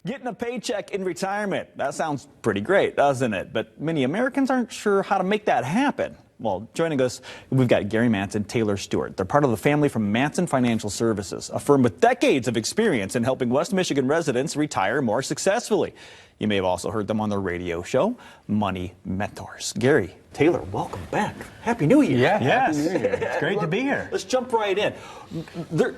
Getting a paycheck in retirement. That sounds pretty great, doesn't it? But many Americans aren't sure how to make that happen. Well, joining us, we've got Gary Mattson, Taylor Stewart. They're part of the family from Mattson Financial Services, a firm with decades of experience in helping West Michigan residents retire more successfully. You may have also heard them on their radio show, Money Mentors. Gary, Taylor, welcome back. Happy New Year. Yeah, Yes. Happy New Year. It's great to be here. Let's jump right in.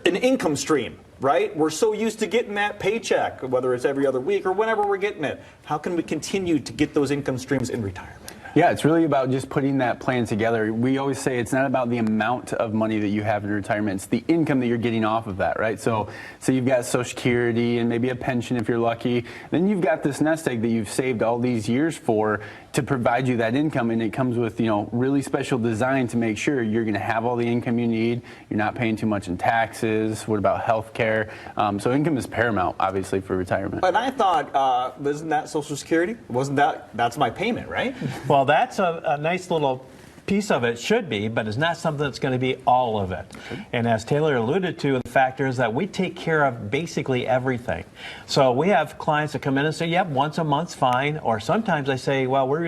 An income stream, right? We're so used to getting that paycheck, whether it's every other week or whenever we're getting it. How can we continue to get those income streams in retirement? Yeah, it's really about just putting that plan together. We always say it's not about the amount of money that you have in retirement, it's the income that you're getting off of that, right? So you've got Social Security and maybe a pension if you're lucky. Then you've got this nest egg that you've saved all these years for to provide you that income, and it comes with, really special design to make sure you're going to have all the income you need. You're not paying too much in taxes. What about health care? So income is paramount, obviously, for retirement. But I thought, isn't that Social Security? That's my payment, right? Well, that's a nice little piece of it, should be, but it's not something that's going to be all of it. And as Taylor alluded to, the factor is that we take care of basically everything. So we have clients that come in and say, yep, once a month's fine. Or sometimes I say, well, we're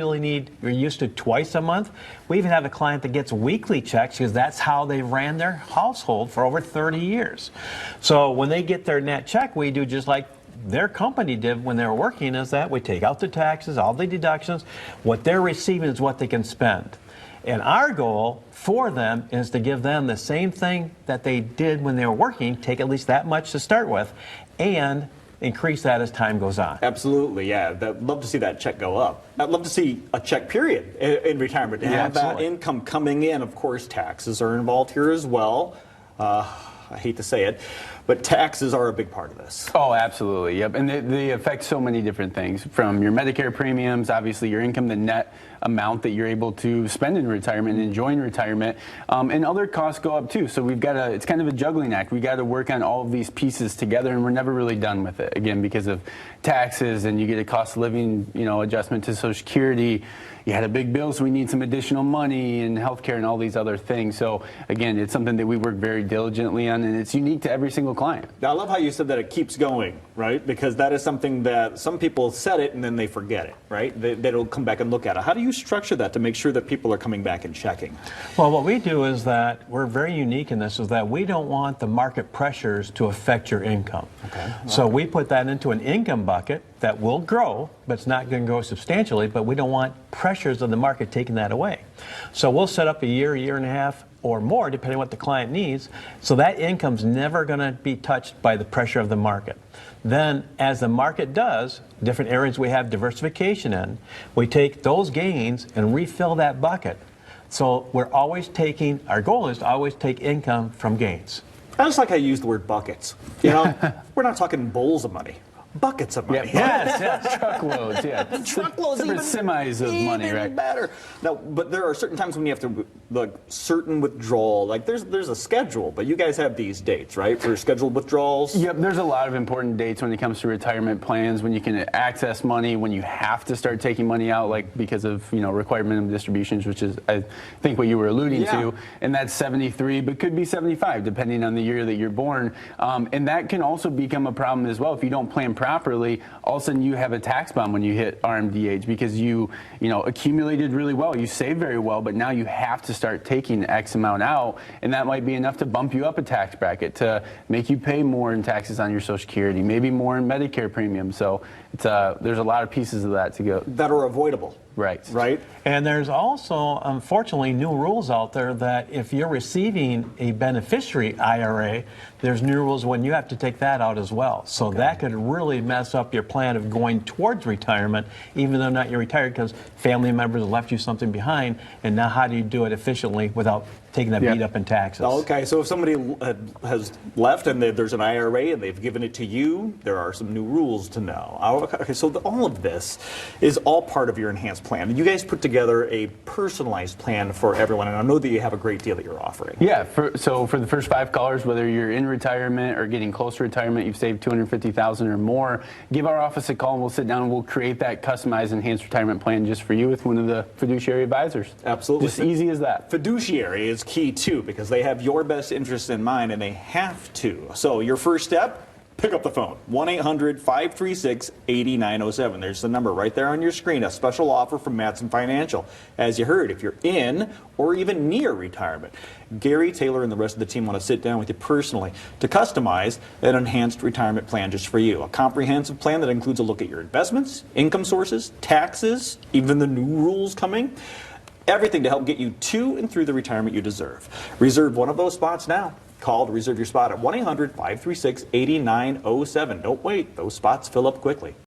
used to twice a month. We even have a client that gets weekly checks because that's how they ran their household for over 30 years. So when they get their net check, we do just like their company did when they were working, is that we take out the taxes, all the deductions. What they're receiving is what they can spend. And our goal for them is to give them the same thing that they did when they were working, take at least that much to start with, and increase that as time goes on. Absolutely, yeah. I'd love to see that check go up. I'd love to see a check period in retirement. To have that income coming in. Of course, taxes are involved here as well. I hate to say it, but taxes are a big part of this. Oh, absolutely. Yep. And they affect so many different things, from your Medicare premiums, obviously your income, the net amount that you're able to spend in retirement and enjoy in retirement, and other costs go up too. So it's kind of a juggling act. We got to work on all of these pieces together, and we're never really done with it. Again, because of taxes, and you get a cost of living, adjustment to Social Security. You had a big bill, so we need some additional money and healthcare and all these other things. So again, it's something that we work very diligently on, and it's unique to every single client. Now, I love how you said that it keeps going, right? Because that is something that some people said it and then they forget it, right? They don't come back and look at it. How do you structure that to make sure that people are coming back and checking? Well, what we do is that we're very unique in this, is that we don't want the market pressures to affect your income. Okay. So we put that into an income bucket that will grow, but it's not going to grow substantially, but we don't want pressures of the market taking that away. So we'll set up a year and a half or more, depending on what the client needs, so that income's never going to be touched by the pressure of the market. Then, as the market does, different areas we have diversification in, we take those gains and refill that bucket. So our goal is to always take income from gains. I just like how you use the word buckets. We're not talking bowls of money. Buckets of money. Yes, truckloads, yeah. Truckloads, even semis of money, right? Better. Now, but there are certain times when you have to, certain withdrawal. Like there's a schedule, but you guys have these dates, right, for scheduled withdrawals? Yep, there's a lot of important dates when it comes to retirement plans, when you can access money, when you have to start taking money out, like because of, required minimum distributions, which is, I think, what you were alluding to. And that's 73, but could be 75, depending on the year that you're born. And that can also become a problem as well if you don't plan properly. All of a sudden you have a tax bomb when you hit RMD age, because you accumulated really well, you saved very well, but now you have to start taking X amount out, and that might be enough to bump you up a tax bracket, to make you pay more in taxes on your Social Security, maybe more in Medicare premiums. So there's a lot of pieces of that to go that are avoidable. Right. And there's also, unfortunately, new rules out there that if you're receiving a beneficiary IRA, there's new rules when you have to take that out as well. So that could really mess up your plan of going towards retirement, even though not you're retired, because family members left you something behind. And now how do you do it efficiently without taking that beat up in taxes? Okay, so if somebody has left and there's an IRA and they've given it to you, there are some new rules to know. Okay, so all of this is all part of your enhanced plan. You guys put together a personalized plan for everyone, and I know that you have a great deal that you're offering. Yeah, so for the first 5 callers, whether you're in retirement or getting close to retirement, you've saved $250,000 or more, give our office a call and we'll sit down and we'll create that customized enhanced retirement plan just for you with one of the fiduciary advisors. Absolutely. Just easy as that. Fiduciary is key too, because they have your best interests in mind and they have to. So your first step, Pick up the phone, 1-800-536-8907. There's the number right there on your screen, a special offer from Mattson Financial. As you heard, if you're in or even near retirement, Gary, Taylor, and the rest of the team want to sit down with you personally to customize an enhanced retirement plan just for you. A comprehensive plan that includes a look at your investments, income sources, taxes, even the new rules coming. Everything to help get you to and through the retirement you deserve. Reserve one of those spots now. Call to reserve your spot at 1-800-536-8907. Don't wait. Those spots fill up quickly.